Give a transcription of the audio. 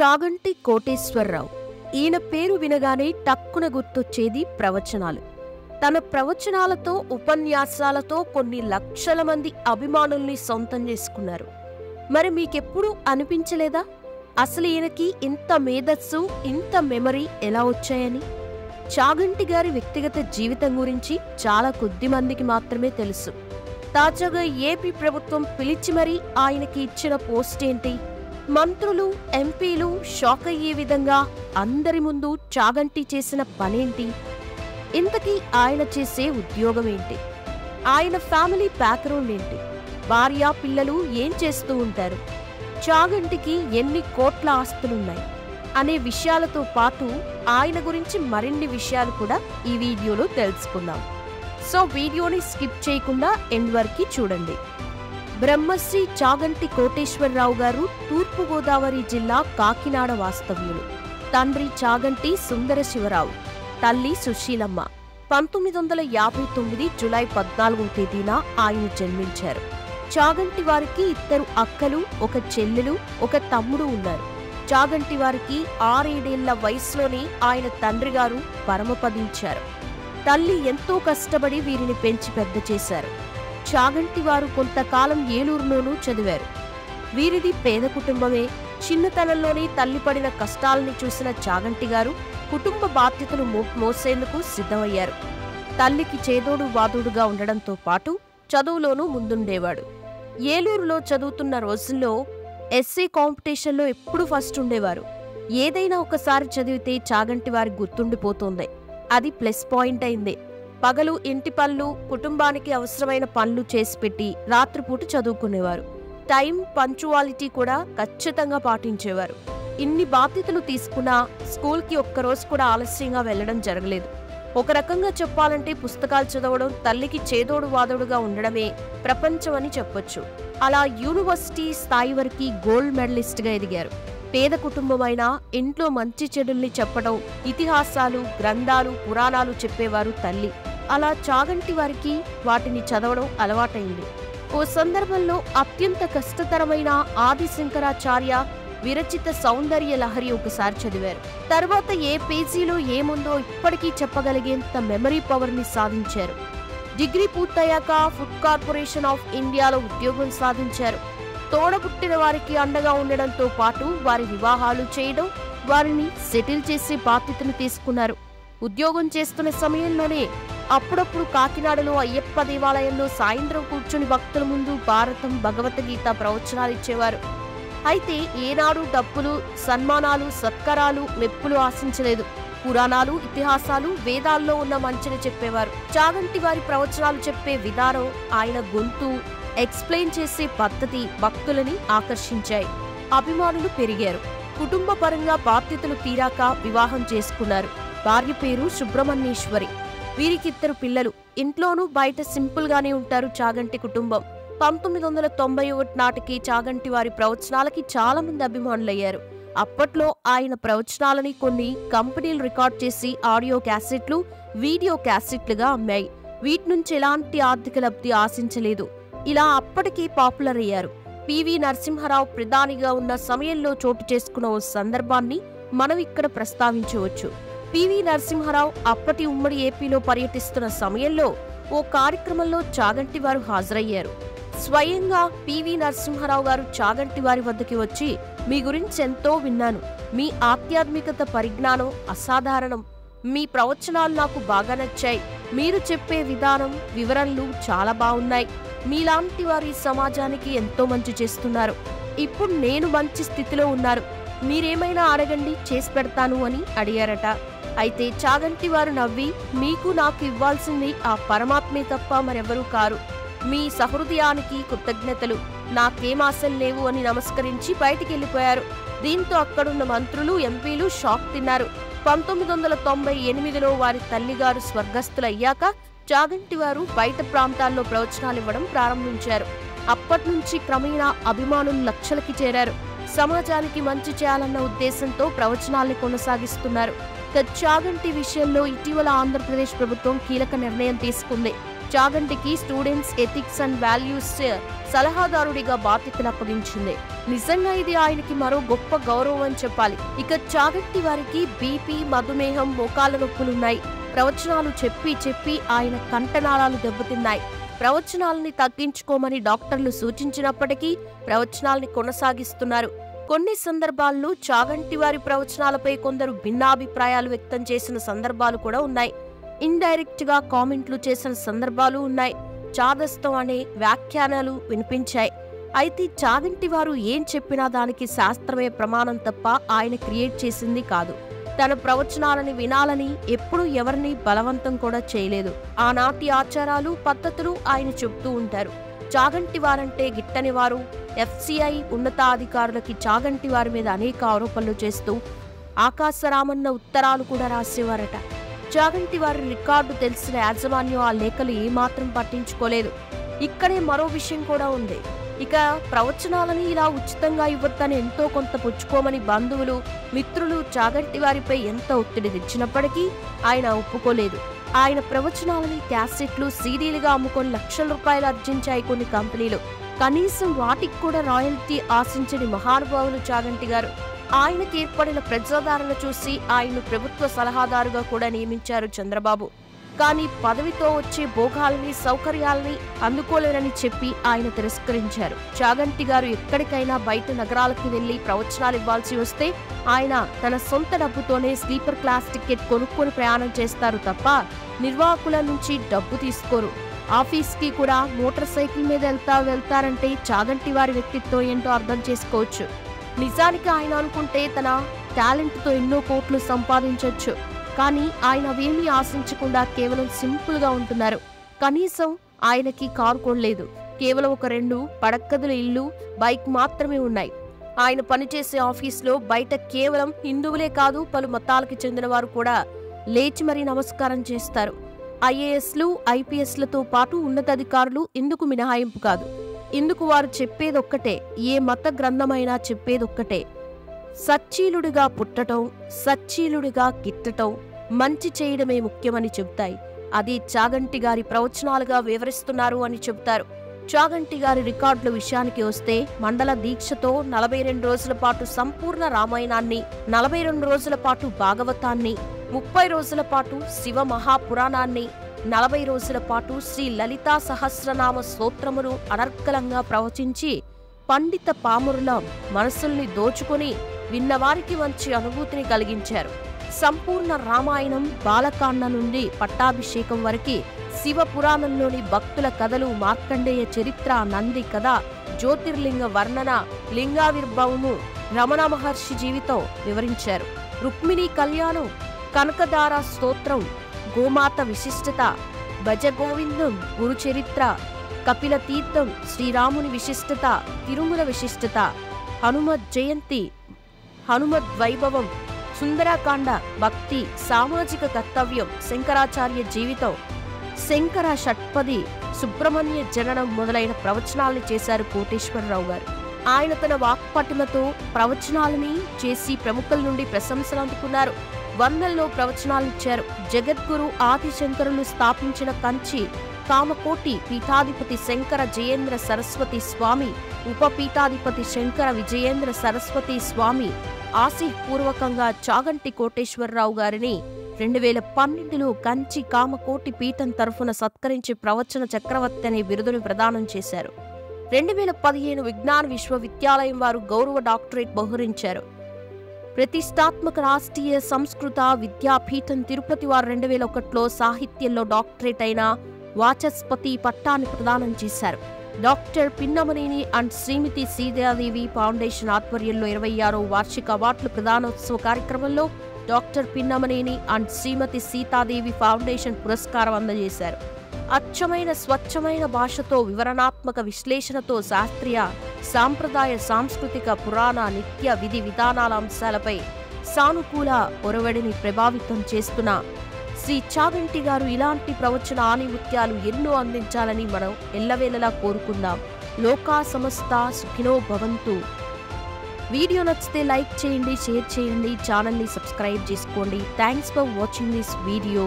చాగంటి కోటేశ్వరరావు. ఈయన పేరు వినగానే టక్కున గుర్తొచ్చేది ప్రవచనాలు. తన ప్రవచనాలతో, ఉపన్యాసాలతో కొన్ని లక్షల మంది అభిమానుల్ని సొంతం చేసుకున్నారు. మరి మీకెప్పుడూ అనిపించలేదా అసలు ఈయనకి ఇంత మేధస్సు, ఇంత మెమరీ ఎలా వచ్చాయని? చాగంటి గారి వ్యక్తిగత జీవితం గురించి చాలా కొద్ది మందికి మాత్రమే తెలుసు. తాజాగా ఏపీ ప్రభుత్వం పిలిచి మరీ ఆయనకి ఇచ్చిన పోస్ట్ ఏంటి? మంత్రులు, ఎంపీలు షాక్ అయ్యే విధంగా అందరి ముందు చాగంటి చేసిన పనేంటి? ఇంతకీ ఆయన చేసే ఉద్యోగం ఏంటి? ఆయన ఫ్యామిలీ బ్యాక్గ్రౌండ్ ఏంటి? భార్య, పిల్లలు ఏం చేస్తూ ఉంటారు? చాగంటికి ఎన్ని కోట్ల ఆస్తులున్నాయి అనే విషయాలతో పాటు ఆయన గురించి మరిన్ని విషయాలు కూడా ఈ వీడియోలో తెలుసుకుందాం. సో వీడియోని స్కిప్ చేయకుండా ఎండ్ వరకు చూడండి. బ్రహ్మశ్రీ చాగంటి కోటేశ్వరరావు గారు తూర్పుగోదావరి జిల్లా కాకినాడ వాస్తవ్యులు. తండ్రి చాగంటి సుందర శివరావు, తల్లి సుశీలమ్మ. 1959 జులై 14వ తేదీన ఆయన జన్మించారు. చాగంటి వారికి 2 అక్కలు, 1 చెల్లెలు, 1 తమ్ముడు ఉన్నారు. చాగంటి వారికి 6-7 వయసులోనే ఆయన తండ్రి గారు పరమపదించారు. తల్లి ఎంతో కష్టపడి వీరిని పెంచి పెద్ద చేశారు. చాగంటి వారు కొంతకాలం ఏలూరులోనూ చదివారు. వీరిది పేద కుటుంబమే. చిన్నతనంలోనే తల్లి పడిన కష్టాలని చూసిన చాగంటి గారు కుటుంబ బాధ్యతలు మోసేందుకు సిద్ధమయ్యారు. తల్లికి చేదోడు వాదోడుగా ఉండడంతో పాటు చదువులోనూ ముందుండేవాడు. ఏలూరులో చదువుతున్న రోజుల్లో ఎస్సే కాంపిటీషన్లో ఎప్పుడూ ఫస్ట్ ఉండేవారు. ఏదైనా ఒకసారి చదివితే చాగంటి వారికి గుర్తుండిపోతుంది. అది ప్లస్ పాయింట్ అయింది. పగలు ఇంటి పనులు, కుటుంబానికి అవసరమైన పనులు చేసి పెట్టి రాత్రిపూట చదువుకునేవారు. టైం, పంక్చువాలిటీ కూడా ఖచ్చితంగా పాటించేవారు. ఇన్ని బాధ్యతలు తీసుకున్నా స్కూల్కి ఒక్కరోజు కూడా ఆలస్యంగా వెళ్లడం జరగలేదు. ఒక రకంగా చెప్పాలంటే పుస్తకాలు చదవడం తల్లికి చేదోడు వాదోడుగా ఉండడమే ప్రపంచం అని చెప్పొచ్చు. అలా యూనివర్సిటీ స్థాయి వరకు గోల్డ్ మెడలిస్ట్గా ఎదిగారు. పేద కుటుంబమైనా ఇంట్లో మంచి చెడుల్ని చెప్పడం, ఇతిహాసాలు, గ్రంథాలు, పురాణాలు చెప్పేవారు తల్లి. అలా చాగంటి వారికి వాటిని చదవడం అలవాటైంది. ఓ సందర్భంలో అత్యంత కష్టతరమైన ఆది శంకరాచార్య విరచిత సౌందర్య లహరి ఒకసారి చదివారు. తర్వాత ఏ పేజీలో ఏముందో ఇప్పటికీ చెప్పగలిగేంత మెమరీ పవర్ని సాధించారు. డిగ్రీ పూర్తయ్యాక ఫుడ్ కార్పొరేషన్ ఆఫ్ ఇండియాలో ఉద్యోగం సాధించారు. తోడబుట్టిన వారికి అండగా ఉండడంతో పాటు వారి వివాహాలు చేయడం, వారిని సెటిల్ చేసే బాధ్యతను తీసుకున్నారు. ఉద్యోగం చేస్తున్న సమయంలోనే అప్పుడప్పుడు కాకినాడలో అయ్యప్ప దేవాలయంలో సాయంత్రం కూర్చుని భక్తుల ముందు భారతం, భగవద్గీత ప్రవచనాలిచ్చేవారు. అయితే ఏనాడు డబ్బులు, సన్మానాలు, సత్కారాలు, మెప్పులు ఆశించలేదు. పురాణాలు, ఇతిహాసాలు, వేదాల్లో ఉన్న మంచిని చెప్పేవారు. చాగంటి వారి ప్రవచనాలు చెప్పే విధానం, ఆయన గొంతు, ఎక్స్ప్లెయిన్ చేసే పద్ధతి భక్తులని ఆకర్షించాయి. అభిమానులు పెరిగారు. కుటుంబ పరంగా బాధ్యతలు తీరాక వివాహం చేసుకున్నారు. భార్య పేరు సుబ్రహ్మణ్యేశ్వరి. వీరికి 2 పిల్లలు. ఇంట్లోనూ బయట సింపుల్ గానే ఉంటారు చాగంటి కుటుంబం. 1991 నాటికి చాగంటి వారి ప్రవచనాలకి చాలా మంది అభిమానులయ్యారు. అప్పట్లో ఆయన ప్రవచనాలని కొన్ని కంపెనీలు రికార్డ్ చేసి ఆడియో క్యాసెట్లు, వీడియో క్యాసెట్లుగా అమ్మాయి. వీటి నుంచి ఎలాంటి ఆర్థిక లబ్ధి ఆశించలేదు. ఇలా అప్పటికీ పాపులర్ అయ్యారు. పివి నరసింహారావు ప్రధానిగా ఉన్న సమయంలో చోటు చేసుకున్న ఓ సందర్భాన్ని మనం ఇక్కడ ప్రస్తావించవచ్చు. పివి నరసింహారావు అప్పటి ఉమ్మడి ఏపీలో పర్యటిస్తున్న సమయంలో ఓ కార్యక్రమంలో చాగంటి వారు హాజరయ్యారు. స్వయంగా పివి నరసింహారావు గారు చాగంటి వారి వద్దకి వచ్చి, మీ గురించి ఎంతో విన్నాను. మీ ఆధ్యాత్మికత పరిజ్ఞానం అసాధారణం. మీ ప్రవచనాలు నాకు బాగా నచ్చాయి. మీరు చెప్పే విధానం, వివరణలు చాలా బాగున్నాయి. మీలాంటి వారి సమాజానికి ఎంతో మంచి చేస్తున్నారు. ఇప్పుడు నేను మంచి స్థితిలో ఉన్నారు. మీరేమైనా అడగండి, చేసి పెడతాను అని అడిగారట. అయితే చాగంటి వారు నవ్వి, మీకు నాకు ఇవ్వాల్సింది ఆ పరమాత్మే తప్ప మరెవరూ కారు. మీ సహృదయానికి కృతజ్ఞతలు. నాకేం ఆశలు లేవు అని నమస్కరించి బయటికి వెళ్ళిపోయారు. దీంతో అక్కడున్న మంత్రులు, ఎంపీలు షాక్ తిన్నారు. 1998లో వారి తల్లిగారు స్వర్గస్థులయ్యాక చాగంటి వారు బయట ప్రాంతాల్లో ప్రవచనాలివ్వడం ప్రారంభించారు. అప్పట్నుంచి క్రమేణా అభిమానులు లక్షలకి చేరారు. సమాజానికి మంచి చేయాలన్న ఉద్దేశంతో ప్రవచనాల్ని కొనసాగిస్తున్నారు. చాగంటి విషయంలో ఇటీవల ఆంధ్రప్రదేశ్ ప్రభుత్వం కీలక నిర్ణయం తీసుకుంది. చాగంటికి స్టూడెంట్స్ ఎథిక్స్ అండ్ వాల్యూస్ సలహాదారుడిగా బాధ్యతలు అప్పగించింది. నిజంగా ఇది ఆయనకి మరో గొప్ప గౌరవం అని చెప్పాలి. ఇక చాగంటి వారికి బీపీ, మధుమేహం, మోకాళ్ళ నొప్పులున్నాయి. ప్రవచనాలు చెప్పి చెప్పి ఆయన కంఠనాళాలు దెబ్బతిన్నాయి. ప్రవచనాలని తగ్గించుకోమని డాక్టర్లు సూచించినప్పటికీ ప్రవచనాల్ని కొనసాగిస్తున్నారు. కొన్ని సందర్భాల్లో చాగంటి వారి ప్రవచనాలపై కొందరు భిన్నాభిప్రాయాలు వ్యక్తం చేసిన సందర్భాలు కూడా ఉన్నాయి. ఇండైరెక్ట్ గా కామెంట్లు చేసిన సందర్భాలు ఉన్నాయి. చాదస్తం అనే వ్యాఖ్యానాలు వినిపించాయి. అయితే చాగంటి వారు ఏం చెప్పినా దానికి శాస్త్రమే ప్రమాణం తప్ప ఆయన క్రియేట్ చేసింది కాదు. తన ప్రవచనాలని వినాలని ఎప్పుడూ ఎవరిని బలవంతం కూడా చేయలేదు. ఆనాటి ఆచారాలు, పద్ధతులు ఆయన చెబుతూ ఉంటారు. చాగంటి వారంటే గిట్టని వారు. FCI ఉన్నతాధికారులకి చాగంటి వారి మీద అనేక ఆరోపణలు చేస్తూ ఆకాశరామన్న ఉత్తరాలు కూడా రాసేవారట. చాగంటి వారి రికార్డు తెలిసిన యాజమాన్యం ఆ లేఖలు ఏమాత్రం పట్టించుకోలేదు. ఇక్కడే మరో విషయం కూడా ఉంది. ఇక ప్రవచనాలని ఇలా ఉచితంగా ఇవ్వద్దని ఎంతో కొంత పుచ్చుకోమని బంధువులు, మిత్రులు చాగంటి వారిపై ఎంత ఒత్తిడి తెచ్చినప్పటికీ ఆయన ఒప్పుకోలేదు. ఆయన ప్రవచనాలని క్యాసెట్లు, సీడీలుగా అమ్ముకొని లక్షల రూపాయలు ఆర్జించాయి కొన్ని కంపెనీలు. కనీసం వాటికి కూడా రాయల్టీ ఆశించని మహానుభావులు చాగంటి గారు. ఆయనకి ఏర్పడిన ప్రజాదరణ చూసి ఆయన్ను ప్రభుత్వ సలహాదారుగా కూడా నియమించారు చంద్రబాబు. కానీ పదవితో వచ్చే భోగాలని, సౌకర్యాలని అందుకోలేరని చెప్పి ఆయన తిరస్కరించారు. చాగంటి గారు ఎక్కడికైనా బయట నగరాలకు వెళ్లి ప్రవచనాలు ఇవ్వాల్సి వస్తే ఆయన తన సొంత డబ్బుతోనే స్లీపర్ క్లాస్ టికెట్ కొనుక్కొని ప్రయాణం చేస్తారు తప్ప నిర్వాహకుల నుంచి డబ్బు తీసుకోరు. ఆఫీస్కి కూడా మోటార్ సైకిల్ మీద వెళ్తారంటే చాగంటి వారి వ్యక్తిత్వం ఏంటో అర్థం చేసుకోవచ్చు. నిజానికి ఆయన అనుకుంటే తన టాలెంట్తో ఎన్నో కోట్లు సంపాదించవచ్చు. కానీ ఆయన అవేమీ ఆశించకుండా కేవలం సింపుల్ గా ఉంటున్నారు. కనీసం ఆయనకి కారు కొనలేదు. కేవలం ఒక 2 పడక్కదుల ఇల్లు, బైక్ మాత్రమే ఉన్నాయి. ఆయన పనిచేసే ఆఫీస్లో బయట కేవలం హిందువులే కాదు, పలు మతాలకు చెందిన వారు కూడా లేచి మరీ నమస్కారం చేస్తారు. IASలు, IPSలతో పాటు ఉన్నతాధికారులు ఇందుకు మినహాయింపు కాదు. ఇందుకు వారు చెప్పేదొక్కటే, ఏ మత గ్రంథమైనా చెప్పేదొక్కటే, సచ్చీలుడిగా పుట్టటం, సచ్చీలుడిగా గిట్టటం, మంచి చేయడమే ముఖ్యమని చెబుతాయి. అది చాగంటి గారి ప్రవచనాలుగా వివరిస్తున్నారు అని చెబుతారు. చాగంటి గారి రికార్డుల విషయానికి వస్తే మండల దీక్షతో 42 రోజుల పాటు సంపూర్ణ రామాయణాన్ని, 42 రోజుల పాటు భాగవతాన్ని, 30 రోజుల పాటు శివ మహాపురాణాన్ని, 40 రోజుల పాటు శ్రీ లలితా సహస్రనామ స్తోత్రమును అనర్గళంగా ప్రవచించి పండిత పామురుల మనసుల్ని దోచుకుని విన్నవారికి మంచి అనుభూతిని కలిగించారు. సంపూర్ణ రామాయణం బాలకాండ నుండి పట్టాభిషేకం వరకు, శివ పురాణంలోని భక్తుల కథలు, మార్కండేయ చరిత్ర, నంది కథ, జ్యోతిర్లింగ వర్ణన, లింగావిర్భవము, రమణ మహర్షి జీవితం వివరించారు. రుక్మిణీ కళ్యాణం, కనకదార స్తోత్రం, గోమాత విశిష్టత, భజగోవిందం, గురు చరిత్ర, కపిల తీర్థం, శ్రీరాముని విశిష్టత, తిరుమల విశిష్టత, హనుమత్ జయంతి, హనుమద్ వైభవం, సుందరకాండ, భక్తి, సామాజిక కర్తవ్యం, శంకరాచార్య జీవితం, శంకర షట్పది, సుబ్రహ్మణ్య జననం మొదలైన ప్రవచనాలను చేశారు కోటేశ్వరరావు గారు. ఆయన తన వాక్పటిమతో ప్రవచనాలని చేసి ప్రముఖుల నుండి ప్రశంసలు అందుకున్నారు. వందల్లో ప్రవచనాలిచ్చారు. జగద్గురు ఆదిశంకరులు స్థాపించిన కంచి కామకోటి పీఠాధిపతి శంకర జయేంద్ర సరస్వతి స్వామి, ఉపపీఠాధిపతి శంకర విజయేంద్ర సరస్వతి స్వామి ఆశీపూర్వకంగా చాగంటి కోటేశ్వరరావు గారిని 2012లో కంచి కామకోటి పీఠం తరఫున సత్కరించి ప్రవచన చక్రవర్తి అనే బిరుదును ప్రదానం చేశారు. 2015 విజ్ఞాన విశ్వవిద్యాలయం వారు గౌరవ డాక్టరేట్ బహుకరించారు. ప్రతిష్టాత్మక రాష్ట్రీయ సంస్కృత విద్యాపీఠం తిరుపతి వారు 2001లో సాహిత్యంలో డాక్టరేట్ అయిన వాచస్పతి పట్టాన్ని ప్రదానం చేశారు. Doctor Pinnamaneni and Shrimati Sitadevi foundation ఆధ్వర్యంలో 26వ వార్షిక అవార్డుల ప్రదానోత్సవ కార్యక్రమంలో doctor Pinnamaneni and Shrimati Sitadevi foundation పురస్కారం అందజేశారు. అచ్చమైన స్వచ్ఛమైన భాషతో, వివరణాత్మక విశ్లేషణతో శాస్త్రీయ, సాంప్రదాయ, సాంస్కృతిక, పురాణ, నిత్య విధి విధానాల అంశాలపై సానుకూల ఒరవడిని ప్రభావితం చేస్తున్న శ్రీ చాగంటి గారు ఇలాంటి ప్రవచన ఆణిముత్యాలు ఎన్నో అందించాలని మనం ఎల్లవేళలా కోరుకుందాం. లోకా సమస్త సుఖినో భవంతు. వీడియో నచ్చితే లైక్ చేయండి, షేర్ చేయండి, ఛానల్ని సబ్స్క్రైబ్ చేసుకోండి. Thanks for watching this video.